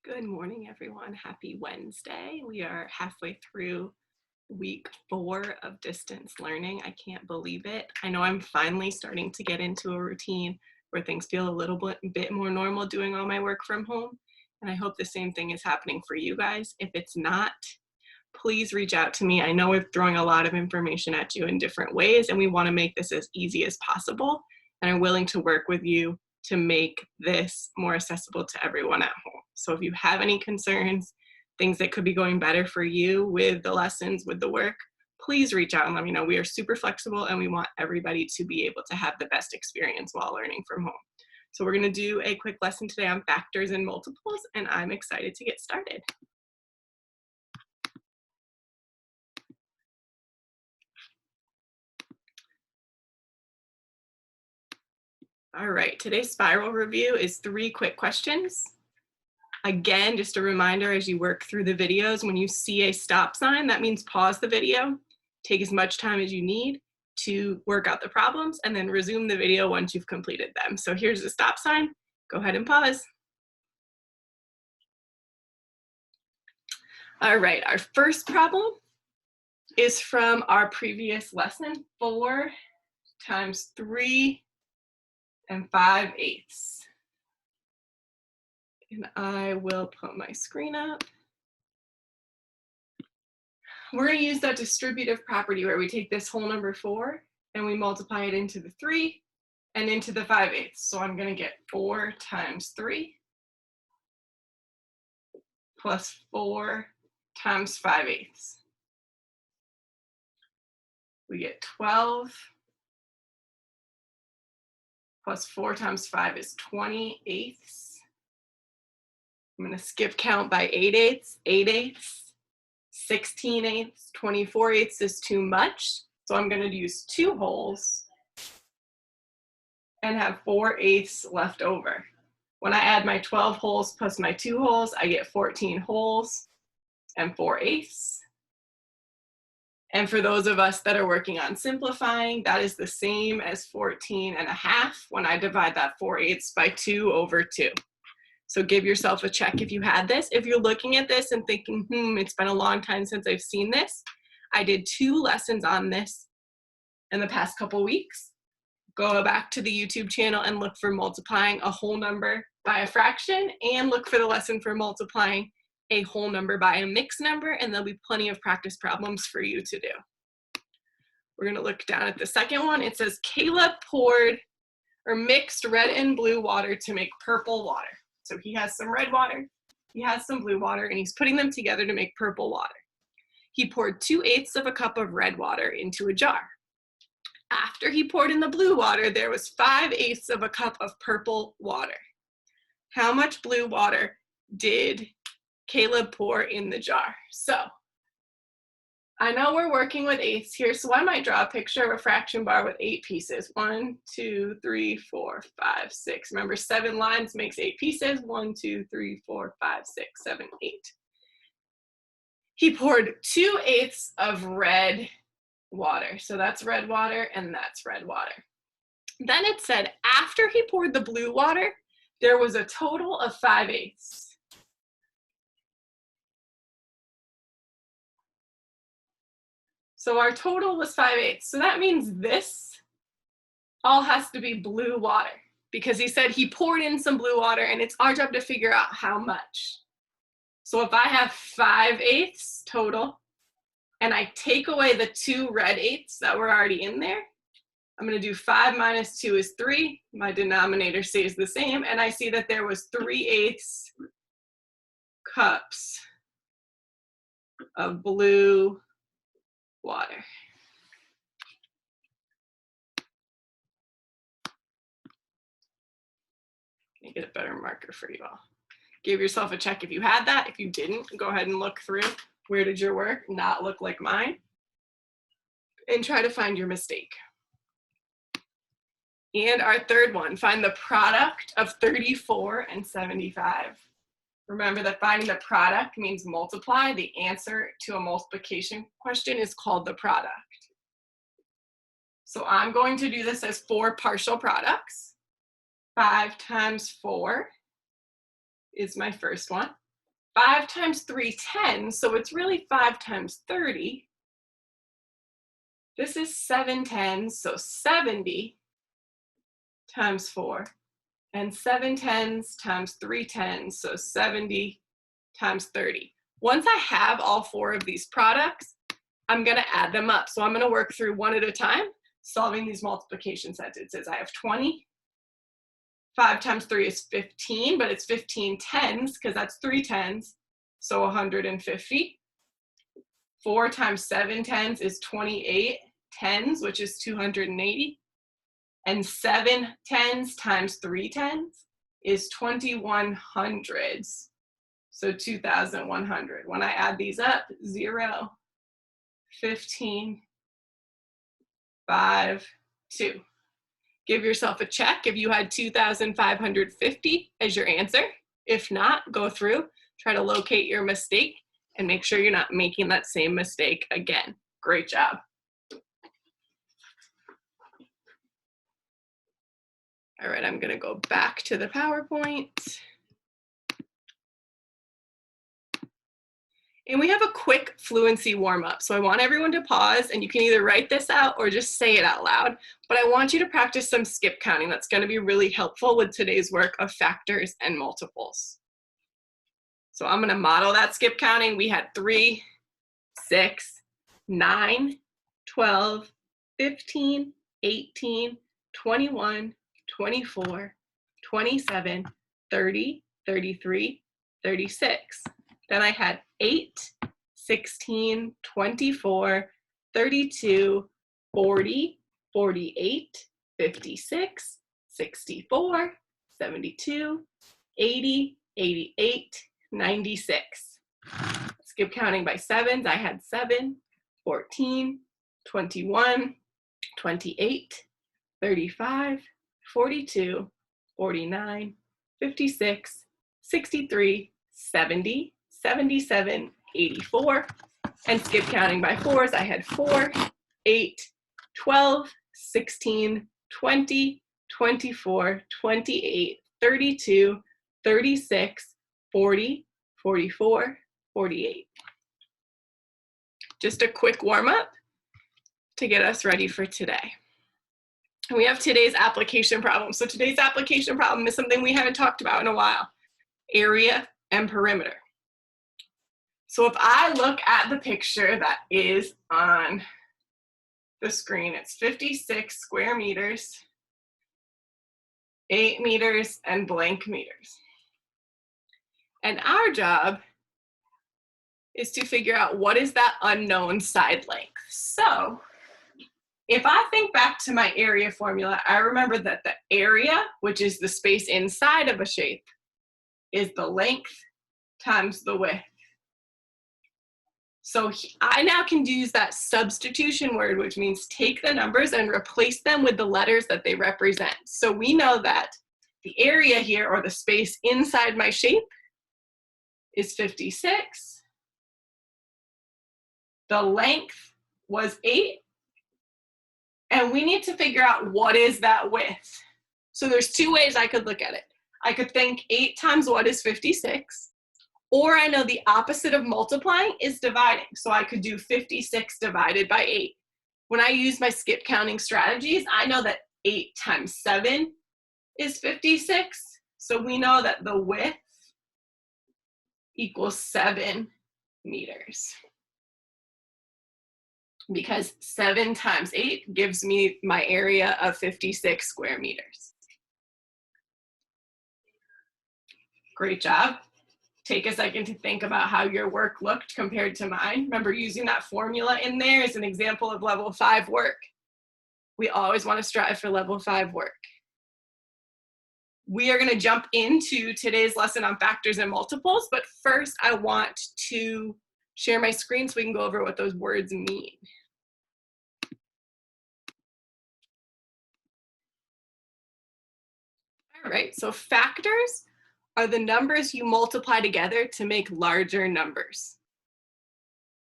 Good morning, everyone. Happy Wednesday. We are halfway through week 4 of distance learning. I can't believe it. I know I'm finally starting to get into a routine where things feel a little bit more normal doing all my work from home. And I hope the same thing is happening for you guys. If it's not, please reach out to me. I know we're throwing a lot of information at you in different ways, and we want to make this as easy as possible. And I'm willing to work with you to make this more accessible to everyone at home. So if you have any concerns, things that could be going better for you with the lessons, with the work, please reach out and let me know. We are super flexible and we want everybody to be able to have the best experience while learning from home. So we're going to do a quick lesson today on factors and multiples, and I'm excited to get started. All right, today's spiral review is 3 quick questions. Again, just a reminder as you work through the videos, when you see a stop sign, that means pause the video, take as much time as you need to work out the problems, and then resume the video once you've completed them. So here's the stop sign. Go ahead and pause. All right, our first problem is from our previous lesson, 4 times 3 and 5/8. And I will put my screen up. We're going to use that distributive property where we take this whole number 4 and we multiply it into the 3 and into the 5/8. So I'm going to get 4 times 3 plus 4 times 5/8. We get 12 plus 4 times 5 is 28. I'm going to skip count by 8/8, 8/8, 16/8, 24/8 is too much. So I'm going to use 2 wholes and have 4/8 left over. When I add my 12 wholes plus my 2 wholes, I get 14 wholes and 4/8. And for those of us that are working on simplifying, that is the same as 14.5 when I divide that 4/8 by 2 over 2. So give yourself a check if you had this. If you're looking at this and thinking, it's been a long time since I've seen this, I did 2 lessons on this in the past couple weeks. Go back to the YouTube channel and look for multiplying a whole number by a fraction, and look for the lesson for multiplying a whole number by a mixed number, and there'll be plenty of practice problems for you to do. We're going to look down at the second one. It says Caleb poured or mixed red and blue water to make purple water. So he has some red water, he has some blue water, and he's putting them together to make purple water. He poured 2/8 of a cup of red water into a jar. After he poured in the blue water, there was 5/8 of a cup of purple water. How much blue water did Caleb pour in the jar? So I know we're working with eighths here, so I might draw a picture of a fraction bar with 8 pieces. 1, 2, 3, 4, 5, 6. Remember, 7 lines makes 8 pieces. 1, 2, 3, 4, 5, 6, 7, 8. He poured 2/8 of red water. So that's red water and that's red water. Then it said after he poured the blue water, there was a total of 5/8. So our total was 5/8. So that means this all has to be blue water, because he said he poured in some blue water and it's our job to figure out how much. So if I have 5/8 total and I take away the 2 red 8s that were already in there, I'm going to do 5 minus 2 is 3. My denominator stays the same, and I see that there was 3/8 cups of blue water. Let me get a better marker for you all. Give yourself a check if you had that. If you didn't, go ahead and look through. Where did your work not look like mine? And try to find your mistake. And our third one, find the product of 34 and 75. Remember that finding the product means multiply. The answer to a multiplication question is called the product. So I'm going to do this as 4 partial products. 5 times 4 is my first one. 5 times 3, 10, so it's really 5 times 30. This is 7 tens, so 70 times 4. And 7 tens times 3 tens, so 70 times 30. Once I have all 4 of these products, I'm gonna add them up. So I'm gonna work through one at a time, solving these multiplication sentences. I have 20. 5 times 3 is 15, but it's 15 tens because that's 3 tens, so 150. 4 times 7 tens is 28 tens, which is 280. And 7 tens times 3 tens is 21 hundreds, so 2,100. When I add these up, 0, 15, 5, 2. Give yourself a check if you had 2,550 as your answer. If not, go through, try to locate your mistake, and make sure you're not making that same mistake again. Great job. All right, I'm gonna go back to the PowerPoint. And we have a quick fluency warm-up. So I want everyone to pause, and you can either write this out or just say it out loud. But I want you to practice some skip counting. That's going to be really helpful with today's work of factors and multiples. So I'm going to model that skip counting. We had 3, 6, 9, 12, 15, 18, 21, 24, 27, 30, 33, 36. Then I had 8, 16, 24, 32, 40, 48, 56, 64, 72, 80, 88, 96. Skip counting by sevens. I had 7, 14, 21, 28, 35, 42, 49, 56, 63, 70, 77, 84, and skip counting by fours. I had 4, 8, 12, 16, 20, 24, 28, 32, 36, 40, 44, 48. Just a quick warm up to get us ready for today. And we have today's application problem. So today's application problem is something we haven't talked about in a while: area and perimeter. So if I look at the picture that is on the screen, it's 56 square meters, 8 meters, and blank meters. And our job is to figure out what is that unknown side length. So if I think back to my area formula, I remember that the area, which is the space inside of a shape, is the length times the width. So I now can use that substitution word, which means take the numbers and replace them with the letters that they represent. So we know that the area here, or the space inside my shape, is 56. The length was 8. And we need to figure out what is that width. So there's 2 ways I could look at it. I could think 8 times what is 56? Or I know the opposite of multiplying is dividing. So I could do 56 divided by 8. When I use my skip counting strategies, I know that 8 times 7 is 56. So we know that the width equals 7 meters. Because 7 times 8 gives me my area of 56 square meters. Great job. Take a second to think about how your work looked compared to mine. Remember, using that formula in there is an example of level 5 work. We always want to strive for level 5 work. We are going to jump into today's lesson on factors and multiples, but first I want to share my screen so we can go over what those words mean. All right, so factors are the numbers you multiply together to make larger numbers.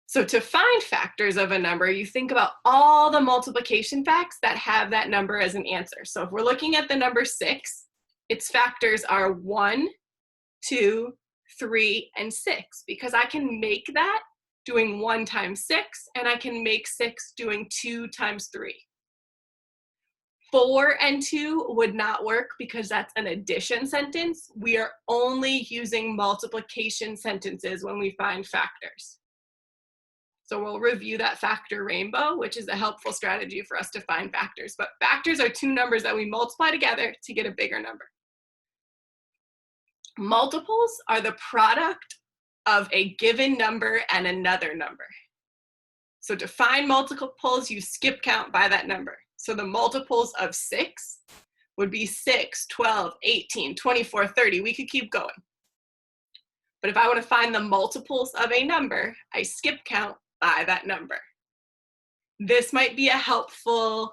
So to find factors of a number, you think about all the multiplication facts that have that number as an answer. So if we're looking at the number 6, its factors are 1, 2, 3, and 6, because I can make that doing 1 times 6, and I can make 6 doing 2 times 3. 4 and 2 would not work because that's an addition sentence. We are only using multiplication sentences when we find factors. So we'll review that factor rainbow, which is a helpful strategy for us to find factors. But factors are two numbers that we multiply together to get a bigger number. Multiples are the product of a given number and another number. So to find multiples, you skip count by that number. So the multiples of 6 would be 6, 12, 18, 24, 30. We could keep going. But if I want to find the multiples of a number, I skip count by that number. This might be a helpful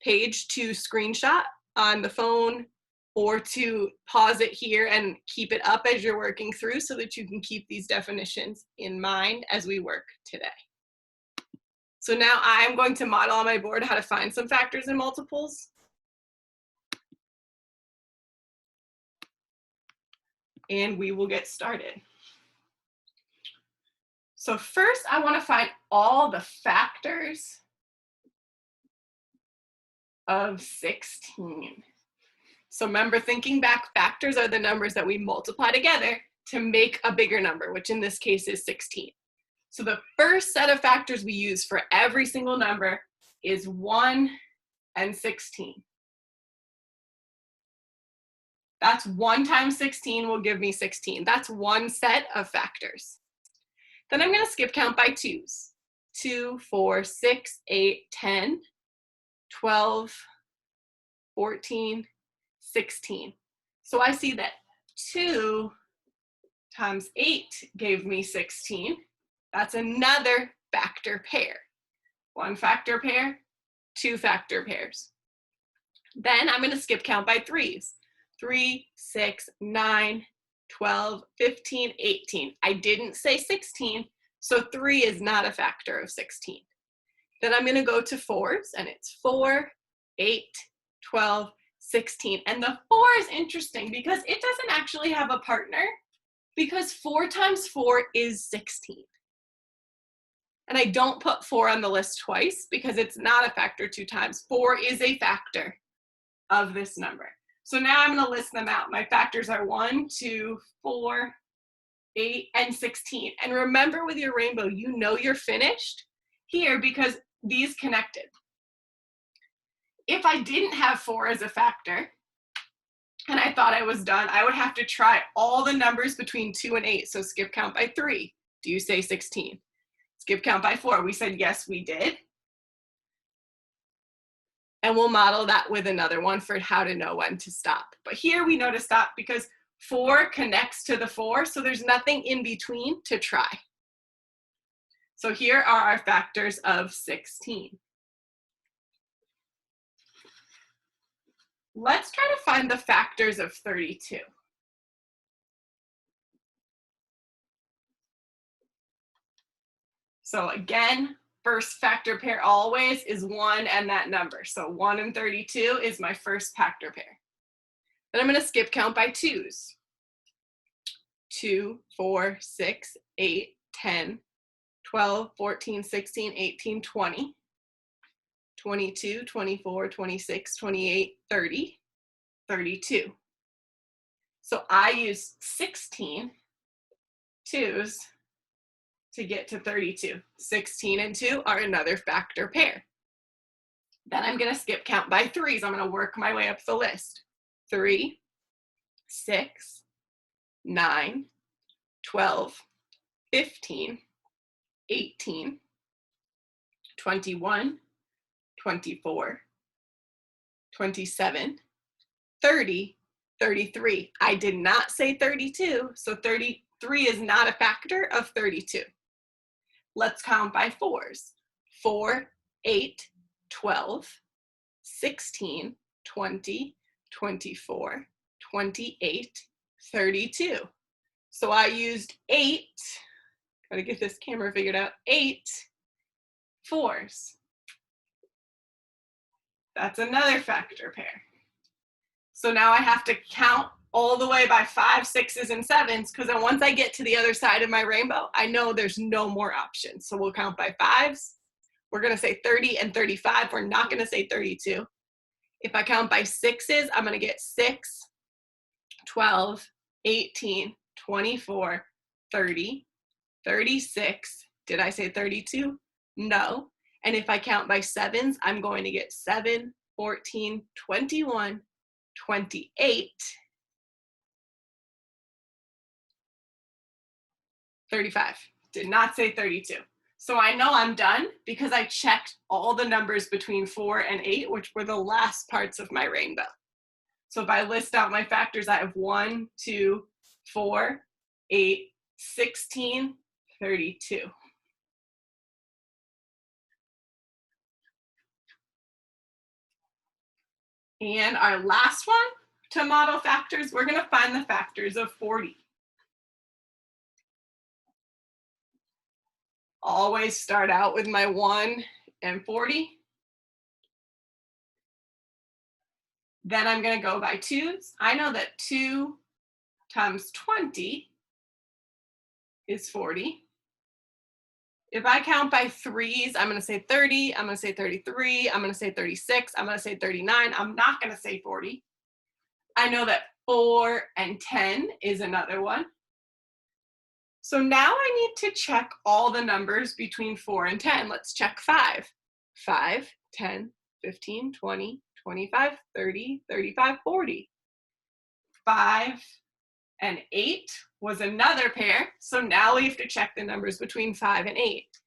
page to screenshot on the phone or to pause it here and keep it up as you're working through so that you can keep these definitions in mind as we work today. So now I'm going to model on my board how to find some factors and multiples. And we will get started. So first, I want to find all the factors of 16. So remember, thinking back, factors are the numbers that we multiply together to make a bigger number, which in this case is 16. So the first set of factors we use for every single number is 1 and 16. That's 1 times 16 will give me 16. That's one set of factors. Then I'm going to skip count by 2s. 2, 4, 6, 8, 10, 12, 14, 16. So I see that 2 times 8 gave me 16. That's another factor pair. 1 factor pair, 2 factor pairs. Then I'm going to skip count by 3s. 3, 6, 9, 12, 15, 18. I didn't say 16, so 3 is not a factor of 16. Then I'm going to go to 4s, and it's 4, 8, 12, 16. And the 4 is interesting because it doesn't actually have a partner, because 4 times 4 is 16. And I don't put 4 on the list twice because it's not a factor 2 times. 4 is a factor of this number. So now I'm going to list them out. My factors are 1, 2, 4, 8, and 16. And remember, with your rainbow, you know you're finished here because these connected. If I didn't have 4 as a factor and I thought I was done, I would have to try all the numbers between 2 and 8. So skip count by 3. Do you say 16? Skip count by 4. We said yes, we did. And we'll model that with another one for how to know when to stop. But here we know to stop because 4 connects to the 4, so there's nothing in between to try. So here are our factors of 16. Let's try to find the factors of 32. So again, first factor pair always is 1 and that number. So 1 and 32 is my first factor pair. Then I'm going to skip count by 2s. 2, 4, 6, 8, 10, 12, 14, 16, 18, 20, 22, 24, 26, 28, 30, 32. So I use 16 2s to get to 32. 16 and 2 are another factor pair. Then I'm going to skip count by 3s. I'm going to work my way up the list. 3, 6, 9, 12, 15, 18, 21, 24, 27, 30, 33. I did not say 32, so 33 is not a factor of 32. Let's count by 4s. 4, 8, 12, 16, 20, 24, 28, 32. So I used 8, gotta get this camera figured out, 8 4s. That's another factor pair. So now I have to count all the way by 5, 6s, and 7s, because then once I get to the other side of my rainbow, I know there's no more options. So we'll count by 5s. We're going to say 30 and 35. We're not going to say 32. If I count by 6s, I'm going to get 6, 12, 18, 24, 30, 36. Did I say 32? No. And if I count by 7s, I'm going to get 7, 14, 21, 28, 35. Did not say 32. So I know I'm done because I checked all the numbers between 4 and 8, which were the last parts of my rainbow. So if I list out my factors, I have 1, 2, 4, 8, 16, 32. And our last one to model factors, we're going to find the factors of 40. Always start out with my 1 and 40. Then I'm going to go by 2s. I know that 2 times 20 is 40. If I count by 3s, I'm going to say 30, I'm going to say 33, I'm going to say 36, I'm going to say 39. I'm not going to say 40. I know that 4 and 10 is another one. So now I need to check all the numbers between 4 and 10. Let's check 5. 5, 10, 15, 20, 25, 30, 35, 40. 5 and 8 was another pair. So now we have to check the numbers between 5 and 8. If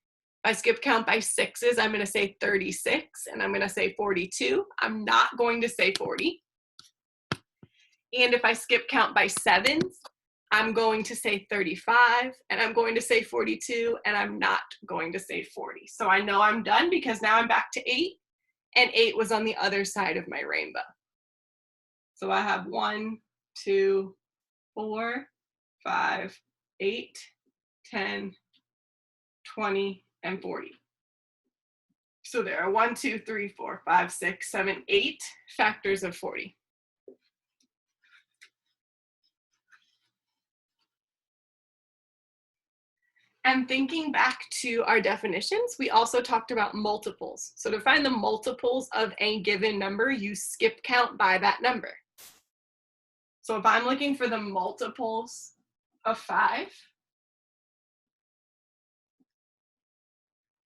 I skip count by 6s, I'm going to say 36 and I'm going to say 42. I'm not going to say 40. And if I skip count by 7s, I'm going to say 35 and I'm going to say 42 and I'm not going to say 40. So I know I'm done because now I'm back to 8 and 8 was on the other side of my rainbow. So I have 1, 2, 4, 5, 8, 10, 20, and 40. So there are 1, 2, 3, 4, 5, 6, 7, 8 factors of 40. And thinking back to our definitions, we also talked about multiples. So to find the multiples of a given number, you skip count by that number. So if I'm looking for the multiples of 5,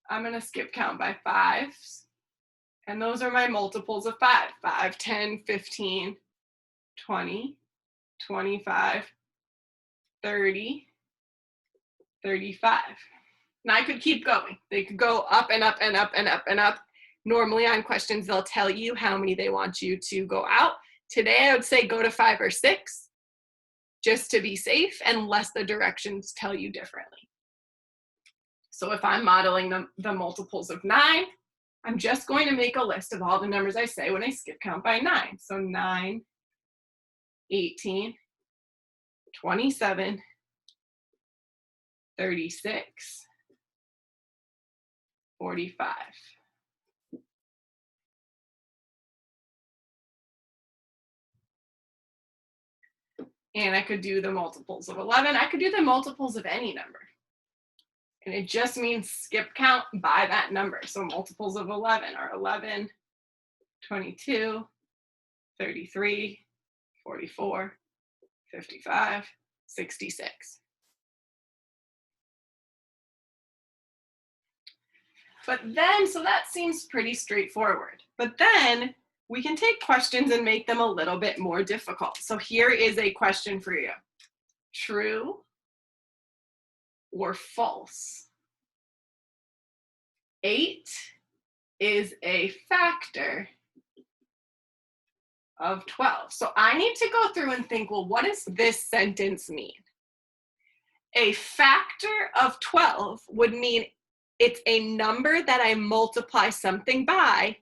I'm going to skip count by 5s. And those are my multiples of 5. 5, 10, 15, 20, 25, 30, 35. And I could keep going. They could go up and up and up and up and up. Normally on questions, they'll tell you how many they want you to go out. Today, I would say go to 5 or 6, just to be safe, unless the directions tell you differently. So if I'm modeling the multiples of 9, I'm just going to make a list of all the numbers I say when I skip count by 9. So 9, 18, 27, 36, 45. And I could do the multiples of 11. I could do the multiples of any number. And it just means skip count by that number. So multiples of 11 are 11, 22, 33, 44, 55, 66. But then, so that seems pretty straightforward. But then we can take questions and make them a little bit more difficult. So here is a question for you. True or false? 8 is a factor of 12. So I need to go through and think, well, what does this sentence mean? A factor of 12 would mean it's a number that I multiply something by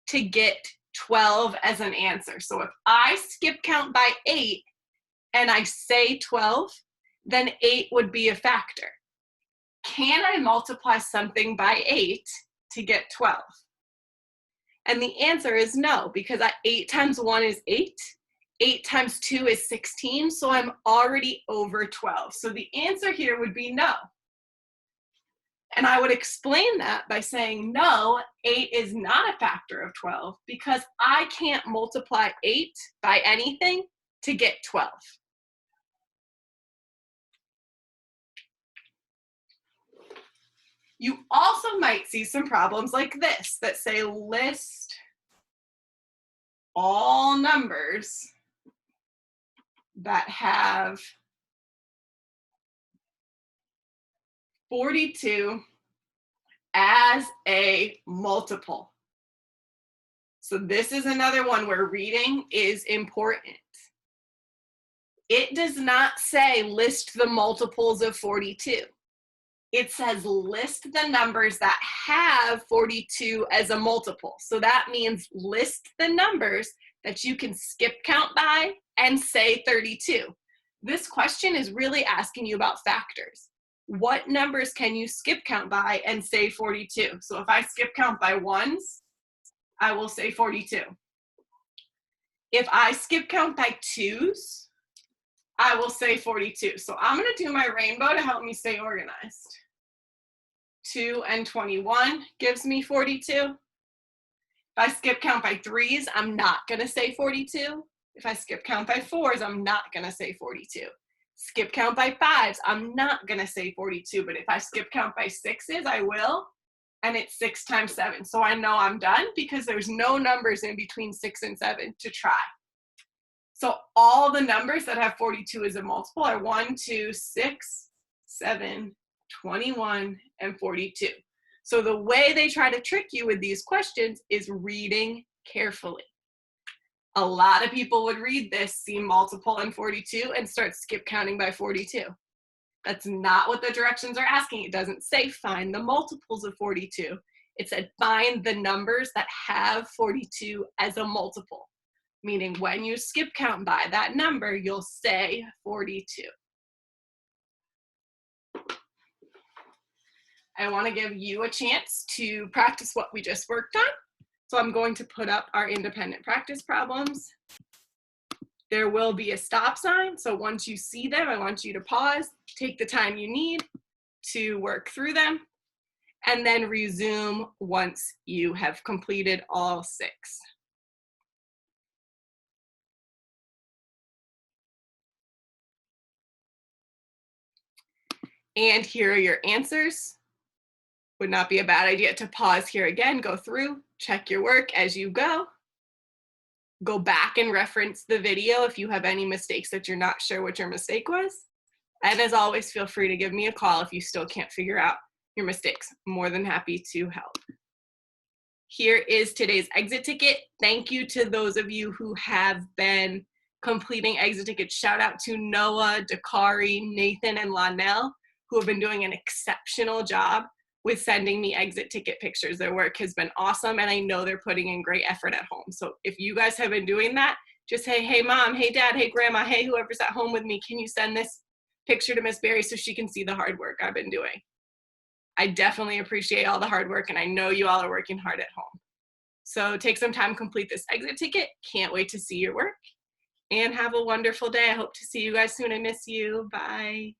to get 12 as an answer. So if I skip count by 8 and I say 12, then 8 would be a factor. Can I multiply something by 8 to get 12? And the answer is no, because 8 times 1 is 8, 8 times 2 is 16, so I'm already over 12. So the answer here would be no. And I would explain that by saying, no, 8 is not a factor of 12 because I can't multiply 8 by anything to get 12. You also might see some problems like this that say list all numbers that have 42 as a multiple. So this is another one where reading is important. It does not say list the multiples of 42. It says list the numbers that have 42 as a multiple. So that means list the numbers that you can skip count by and say 32. This question is really asking you about factors. What numbers can you skip count by and say 42? So if I skip count by ones, I will say 42. If I skip count by twos, I will say 42. So I'm going to do my rainbow to help me stay organized. 2 and 21 gives me 42. If I skip count by threes, I'm not going to say 42. If I skip count by fours, I'm not going to say 42. Skip count by fives, I'm not going to say 42. But if I skip count by sixes, I will. And it's 6 times 7. So I know I'm done because there's no numbers in between 6 and 7 to try. So all the numbers that have 42 as a multiple are 1, 2, 6, 7, 21, and 42. So the way they try to trick you with these questions is reading carefully. A lot of people would read this, see multiple and 42, and start skip counting by 42. That's not what the directions are asking. It doesn't say find the multiples of 42. It said find the numbers that have 42 as a multiple, meaning when you skip count by that number, you'll say 42. I want to give you a chance to practice what we just worked on. So I'm going to put up our independent practice problems. There will be a stop sign. So once you see them, I want you to pause, take the time you need to work through them, and then resume once you have completed all 6. And here are your answers. Would not be a bad idea to pause here again, go through, check your work as you go. Go back and reference the video if you have any mistakes that you're not sure what your mistake was. And as always, feel free to give me a call if you still can't figure out your mistakes. I'm more than happy to help. Here is today's exit ticket. Thank you to those of you who have been completing exit tickets. Shout out to Noah, Dakari, Nathan, and Lonell, who have been doing an exceptional job with sending me exit ticket pictures. Their work has been awesome, and I know they're putting in great effort at home. So if you guys have been doing that, just say, hey mom, hey dad, hey grandma, hey whoever's at home with me, can you send this picture to Miss Barry so she can see the hard work I've been doing? I definitely appreciate all the hard work, and I know you all are working hard at home. So take some time, complete this exit ticket. Can't wait to see your work, and have a wonderful day. I hope to see you guys soon. I miss you. Bye.